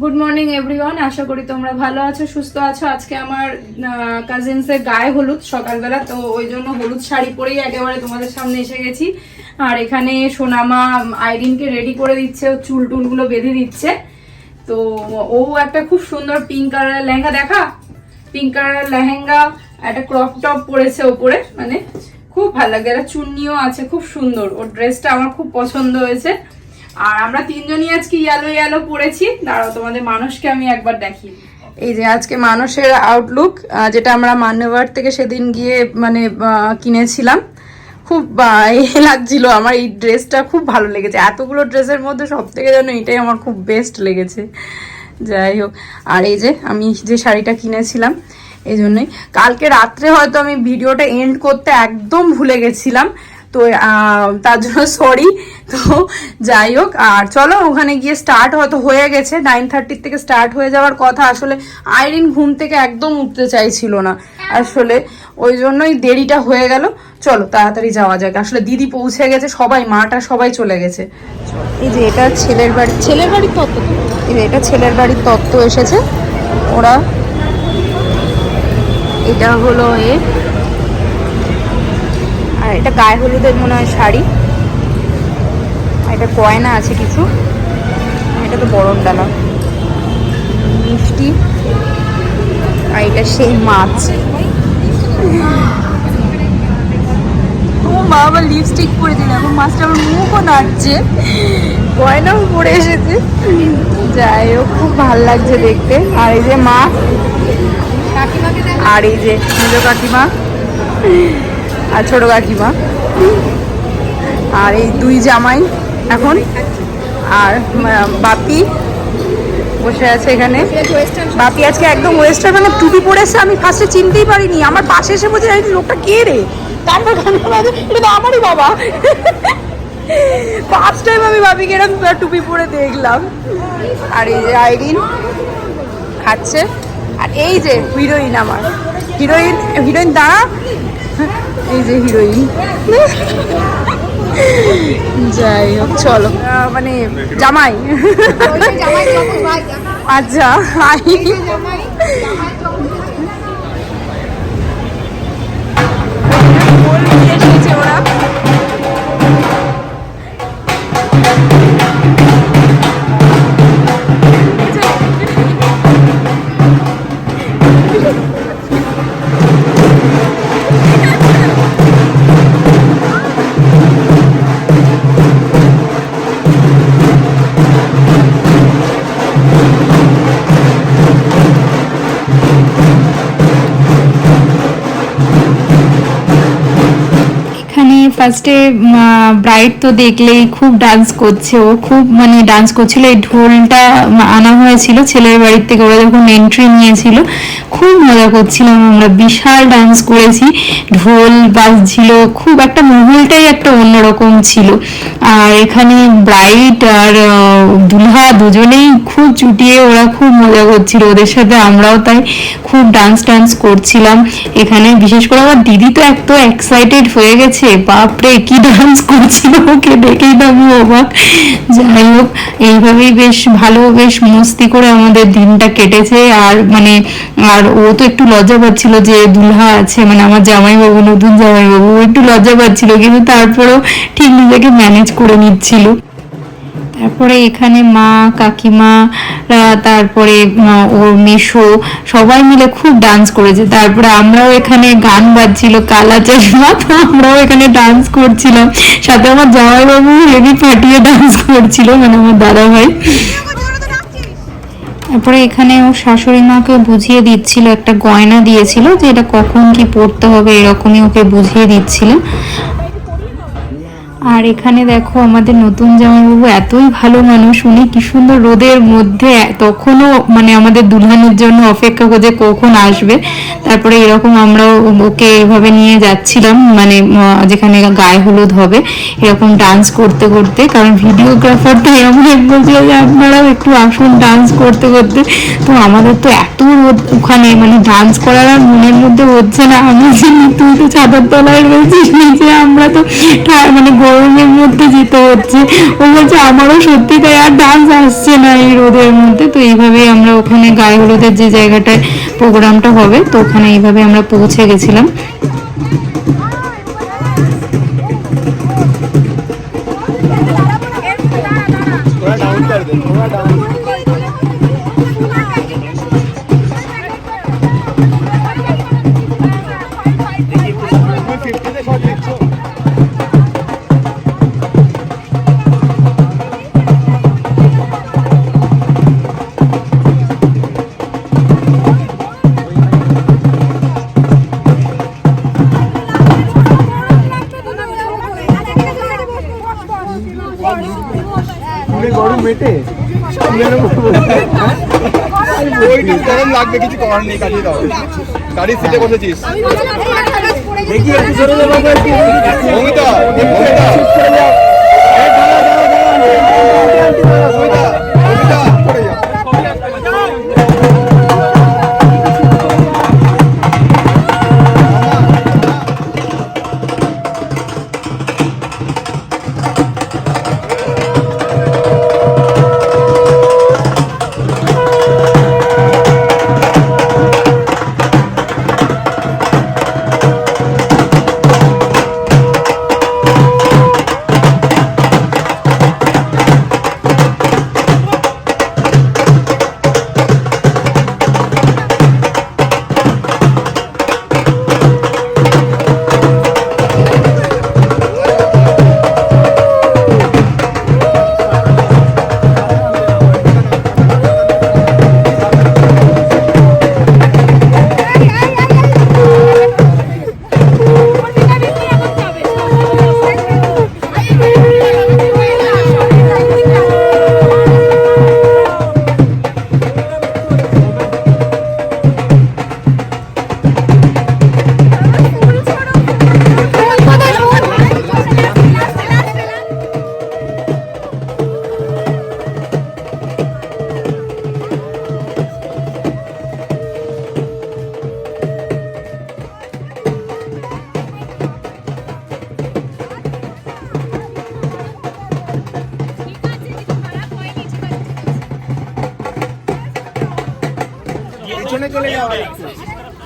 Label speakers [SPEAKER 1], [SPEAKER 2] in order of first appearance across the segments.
[SPEAKER 1] Good morning everyone, আশা করি তোমরা ভালো আছো, সুস্থ আছো। আজকে আমার কাজিনসের গায়ে হলুদ সকালবেলা, তো ওই জন্য হলুদ শাড়ি পরেই একেবারে তোমাদের সামনে এসে গেছি। আর এখানে সোনামা আইরিনকে রেডি করে দিচ্ছে, চুল টুলগুলো বেঁধে দিচ্ছে। তো ও একটা খুব সুন্দর পিঙ্ক কালারের লেহেঙ্গা, দেখা পিঙ্ক কালারের লেহেঙ্গা, একটা ক্রপ টপ পরেছে ওপরে, মানে খুব ভালো লাগে। একটা চুন্নিও আছে, খুব সুন্দর। ওর ড্রেসটা আমার খুব পছন্দ হয়েছে। আর আমরা তিনজনই আজকে ইয়েলো ইয়েলো পরেছি। দাঁড়াও তোমাদের মানুষকে আমি একবার দেখি। এই যে আজকে মানুষের আউটলুক, যেটা আমরা মান্যবর থেকে সেদিন গিয়ে মানে কিনেছিলাম। খুব লাগছিল আমার, এই ড্রেসটা খুব ভালো লেগেছে। এতগুলো ড্রেসের মধ্যে সব থেকে যেন এটাই আমার খুব বেস্ট লেগেছে। যাই হোক, আর এই যে আমি যে শাড়িটা কিনেছিলাম, এই জন্যই কালকে রাত্রে হয়তো আমি ভিডিওটা এন্ড করতে একদম ভুলে গেছিলাম, তো তার জন্য সরি। তো যাই হোক, আর চলো ওখানে গিয়ে স্টার্ট হয়তো হয়ে গেছে, 9:30 থেকে স্টার্ট হয়ে যাওয়ার কথা। আসলে আইরিন ঘুম থেকে একদম উঠতে চাইছিল না, আসলে ওই জন্যই দেরিটা হয়ে গেল। চলো তাড়াতাড়ি যাওয়া যাক। আসলে দিদি পৌঁছে গেছে, সবাই মাটা সবাই চলে গেছে। এই যে এটা ছেলের বাড়ির তত্ত্ব, এই যে এটা ছেলের বাড়ির তত্ত্ব এসেছে। ওরা এটা হলো আর এটা গায়ে হলুদের মনে হয় শাড়ি, এটা গয়না আছে কিছু, এটা তো বরণ ডালা, মিষ্টি, আর এটা সেই মাছ। ও মা, আবার লিপস্টিক পরে দিল, এখন মাছটা আমার মুখও নাড়ছে, গয়নাও পরে এসেছে। যাই হোক, খুব ভাল লাগছে দেখতে। আর এই যে মা, আর এই যে মেজ কাকিমা আর ছোট কাকিমা, আর এই দুই জামাই এখন, আর বাপি বসে আছে এখানে। বাপি আজকে একদম ওয়েস্টার্ন মানে টুপি পরেছে, আমি ফার্স্টে চিনতেই পারিনি। আমার পাশে এসে বলছে লোকটা কে রে, তারপর এটা তো আমারই বাবা। ফার্স্ট টাইম আমি বাপিকে এরকম টুপি পরে দেখলাম। আর এই যে আইরিন খাচ্ছে, আর এই যে হিরোইন, আমার হিরোইন দাঁড়া, এই যে হিরোইন। যাই হোক, চলো মানে জামাই, আচ্ছা ওরা ফার্স্টে ব্রাইড তো দেখলেই খুব ডান্স করছে, ও খুব মানে ডান্স করছিল। এই ঢোলটা আনা হয়েছিল ছেলের বাড়ির থেকে, ওরা যখন এন্ট্রি নিয়েছিল খুব মজা করছিলাম আমরা, বিশাল ডান্স করেছি, ঢোল বাজছিল, খুব একটা মহলটাই একটা অন্যরকম ছিল। আর এখানে ব্রাইড আর দুলহা দুজনেই খুব চুটিয়ে ওরা খুব মজা করছিল, ওদের সাথে আমরাও তাই খুব ডান্স করছিলাম এখানে। বিশেষ করে আমার দিদি তো এত এক্সাইটেড হয়ে গেছে, বাপরে কি ডান্স করছিল, ওকে দেখেই তো আমি অবাক। যাই হোক, এইভাবেই বেশ ভালো, বেশ মস্তি করে আমাদের দিনটা কেটেছে। আর মানে আর ও তো একটু লজ্জা পাচ্ছিল যে দুলহা আছে, মানে আমার জামাইবাবু, নতুন জামাইবাবু, ও একটু লজ্জা পাচ্ছিল, কিন্তু তারপরেও ঠিক নিজেকে ম্যানেজ করে নিচ্ছিল। তারপরে এখানে মা কাকিমা, তারপরে ওর মেশো, সবাই মিলে খুব ডান্স করেছে। তারপরে আমরাও এখানে গান বাজছিল কালা চশমা, তো আমরাও এখানে ডান্স করছিলাম, সাথে আমার জামাইবাবু হেভি ফাটিয়ে ডান্স করছিল, মানে আমার দাদা ভাই। তারপরে এখানে ও শাশুড়ি মাকে বুঝিয়ে দিচ্ছিল, একটা গয়না দিয়েছিল যে এটা কখন কি পড়তে হবে, এরকমই ওকে বুঝিয়ে দিচ্ছিল। আর এখানে দেখো আমাদের নতুন জামাইবাবু এতই ভালো মানুষ, উনি কি সুন্দর রোদের মধ্যে তখনও মানে আমাদের দুলহানের জন্য অপেক্ষা করছে কখন আসবে। তারপরে এরকম আমরাও ওকে এভাবে নিয়ে যাচ্ছিলাম, মানে যেখানে গায়ে হলুদ হবে, এরকম ডান্স করতে করতে, কারণ ভিডিওগ্রাফার তো এরকম বলছিল যে আপনারাও একটু আসুন ডান্স করতে করতে। তো আমাদের তো এত রোদ ওখানে, মানে ডান্স করার আর মনের মধ্যে হচ্ছে না। আমি তুই তো ছাদের তলায় রয়েছিস নিচে, আমরা তো মানে
[SPEAKER 2] গরমের মধ্যে যেতে হচ্ছে। ও বলছে আমারও সত্যি তাই, আর ডান্স আসছে না এই রোদের মধ্যে। তো এইভাবেই আমরা ওখানে গায়ে হলুদের যে জায়গাটায় প্রোগ্রামটা হবে, তো ওখানে এইভাবে আমরা পৌঁছে গেছিলাম।
[SPEAKER 3] গরম মেটে গরম লাগবে, কিছু করার নেই, কাটিয়ে দাও। গাড়ির সিটে বসেছিস দেখি একটু জোরে মমিতা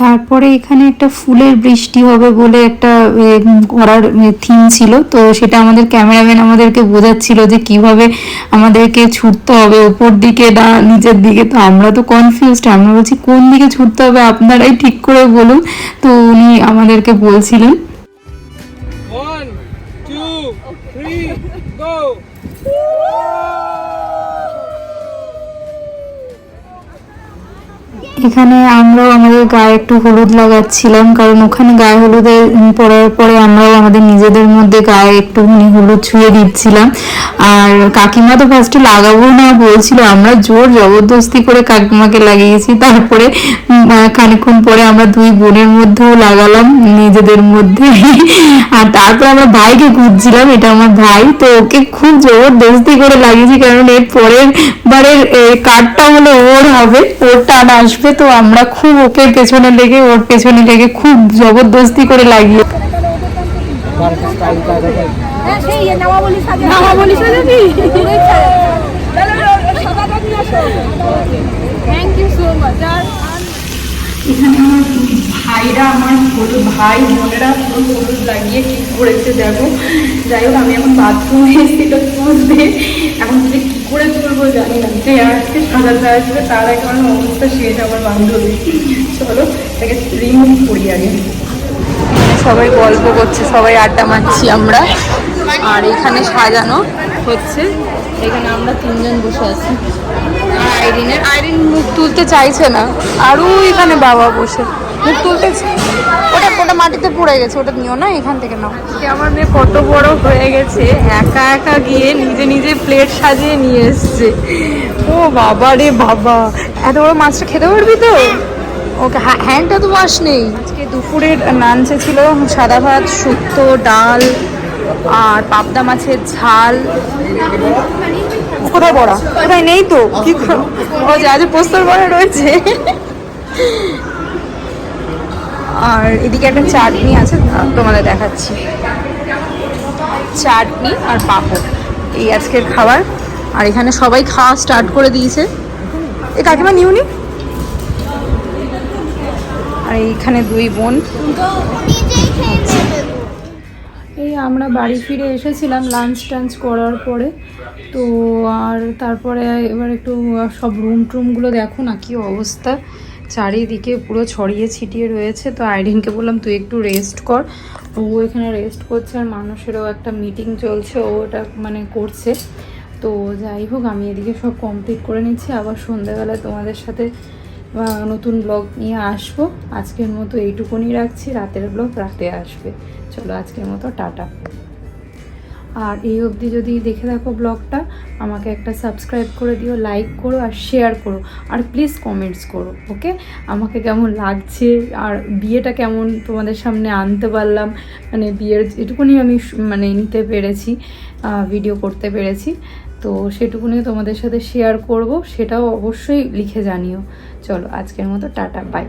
[SPEAKER 2] তারপরে এখানে একটা ফুলের বৃষ্টি হবে বলে একটা করার থিম ছিল, তো সেটা আমাদের ক্যামেরাম্যান আমাদেরকে বোঝাচ্ছিল যে কিভাবে আমাদেরকে ছুটতে হবে, ওপর দিকে না নিচের দিকে। তো আমরা তো কনফিউজড, আমরা বলছি কোন দিকে ছুটতে হবে আপনারাই ঠিক করে বলুন। তো উনি আমাদেরকে বলছিলেন।
[SPEAKER 3] 1 2 3 গো।
[SPEAKER 2] এখানে আমরাও আমাদের গায়ে একটু হলুদ লাগাচ্ছিলাম, কারণ ওখানে গায়ে হলুদে পরার পরে আমরাও আমাদের নিজেদের মধ্যে গায়ে একটুখানি হলুদ ছুঁয়ে দিচ্ছিলাম। আর কাকিমা তো ফার্স্টে লাগাবো না বলছিল, আমরা জোর জবরদস্তি করে কাকিমাকে লাগিয়েছি। তারপরে খানিকক্ষণ পরে আমরা দুই বোনের মধ্যেও লাগালাম নিজেদের মধ্যে। আর তারপরে আমরা ভাইকে খুঁজছিলাম, এটা আমার ভাই, তো ওকে খুব জবরদস্তি করে লাগিয়েছি, কারণ এর পরের বারের কার্ডটা হলো ওর হবে, ওর টান আসবে। তো আমরা খুব ওকে পেছনে লেগে ওর পেছনে লেগে খুব জবরদস্তি করে লাগিয়ে।
[SPEAKER 1] এখানে আমার ভাইরা, আমার হলুদ ভাই বোনেরা পুরো হলুদ লাগিয়ে ঠিক করেছে দেখো। যাই হোক, আমি এখন বাথরুমে এসেছি তো তুলতে, এখন তুলে কী করে তুলবো জানি না। যে আজকে সাজাতে আসবে তার এখন অবস্থা শেষ আমার বান্ধবী। চলো তাকে রিমুভ করি আগে। সবাই গল্প করছে, সবাই আড্ডা মারছি আমরা, আর এখানে সাজানো হচ্ছে। এখানে আমরা তিনজন বসে আছি। আইরিন মুখ তুলতে চাইছে না, আরও এখানে বাবা বসে মুখ তুলতেছে। ওটা মাটিতে পড়ে গেছে, ওটা নিও না, এখান থেকে নাও। আমার মেয়ে কত বড় হয়ে গেছে, একা একা গিয়ে নিজে নিজে প্লেট সাজিয়ে নিয়ে এসছে। ও বাবা রে বাবা, এত বড় মাছটা খেতে পারবি তো? ওকে হ্যান্ডটা তো ওয়াশ নেই। আজকে দুপুরের লাঞ্চে ছিল সাদা ভাত, শুক্তো, ডাল আর পাবদা মাছের ঝাল। কোথায় বড়া? কোথায় নেই তো, কি ও যে আজ পোস্তর বড়া রয়েছে। আর এদিকে একটা চাটনি আছে, তোমাদের দেখাচ্ছি। চাটনি আর পাঁপড়, এই আজকের খাবার। আর এখানে সবাই খাওয়া স্টার্ট করে দিয়েছে। এ কাকিমা নিউনি। আর এইখানে দুই বোন। এই আমরা বাড়ি ফিরে এসেছিলাম লাঞ্চ টাঞ্চ করার পরে, তো আর তারপরে এবার একটু সব রুমগুলো দেখো না কি অবস্থা, চারিদিকে পুরো ছড়িয়ে ছিটিয়ে রয়েছে। তো আইরিনকে বললাম তুই একটু রেস্ট কর, ও এখানে রেস্ট করছে। আর মানুষেরও একটা মিটিং চলছে, ও ওটা মানে করছে। তো যাই হোক, আমি এদিকে সব কমপ্লিট করে নিচ্ছি, আবার সন্ধ্যাবেলায় তোমাদের সাথে নতুন ব্লগ নিয়ে আসবো। আজকের মতো এইটুকুনি রাখছি, রাতের ব্লগ রাতে আসবে। চলো আজকের মতো টাটা। আর এই অবধি যদি দেখে থাকো ব্লগটা, আমাকে একটা সাবস্ক্রাইব করে দিও, লাইক করো আর শেয়ার করো, আর প্লিজ কমেন্টস করো। ওকে, আমাকে কেমন লাগছে আর বিয়েটা কেমন তোমাদের সামনে আনতে পারলাম, মানে বিয়ের যেটুকুনি আমি মানে নিতে পেরেছি, ভিডিও করতে পেরেছি, তো সেটুকুনি তোমাদের সাথে শেয়ার করব, সেটাও অবশ্যই লিখে জানিও। চলো আজকের মতো টাটা, বাই।